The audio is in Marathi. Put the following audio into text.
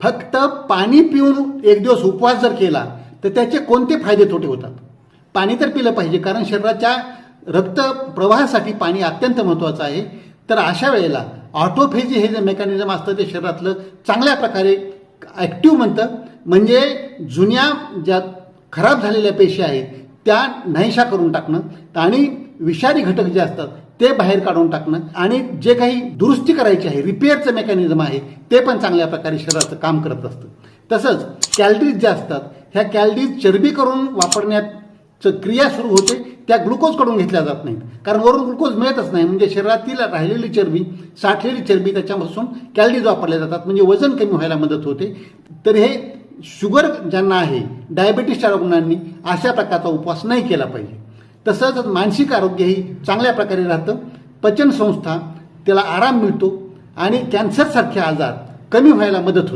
फक्त पाणी पिऊन एक दिवस उपवास जर केला तर त्याचे कोणते फायदे तोटे होतात? पाणी तर पिलं पाहिजे, कारण शरीराच्या रक्त प्रवाहासाठी पाणी अत्यंत महत्त्वाचं आहे. तर अशा वेळेला ऑटोफेजी हे जे मेकॅनिझम असतं ते शरीरातलं चांगल्या प्रकारे ॲक्टिव्ह म्हणतं, म्हणजे जुन्या ज्या खराब झालेल्या पेशी आहेत त्या नाहीशा करून टाकणं आणि विषारी घटक जे असतात ते बाहेर काढून टाकणं आणि जे काही दुरुस्ती करायची आहे, रिपेअरचं मेकॅनिझम आहे ते पण चांगल्या प्रकारे शरीराचं काम करत असतं. तसंच कॅलरीज ज्या असतात ह्या कॅलरीज चरबी करून वापरण्याचं क्रिया सुरू होते, त्या ग्लुकोजकडून घेतल्या जात नाहीत, कारण वरून ग्लुकोज मिळतच नाही. म्हणजे शरीरातील राहिलेली चरबी, साठलेली चरबी त्याच्यापासून कॅलरीज वापरल्या जातात, म्हणजे वजन कमी व्हायला मदत होते. तर हे शुगर ज्यांना आहे, डायबिटीसच्या रुग्णांनी अशा प्रकारचा उपवास नाही केला पाहिजे. तसंच मानसिक आरोग्यही चांगल्या प्रकारे राहतं, पचनसंस्था त्याला आराम मिळतो आणि कॅन्सरसारखे आजार कमी व्हायला मदत होते.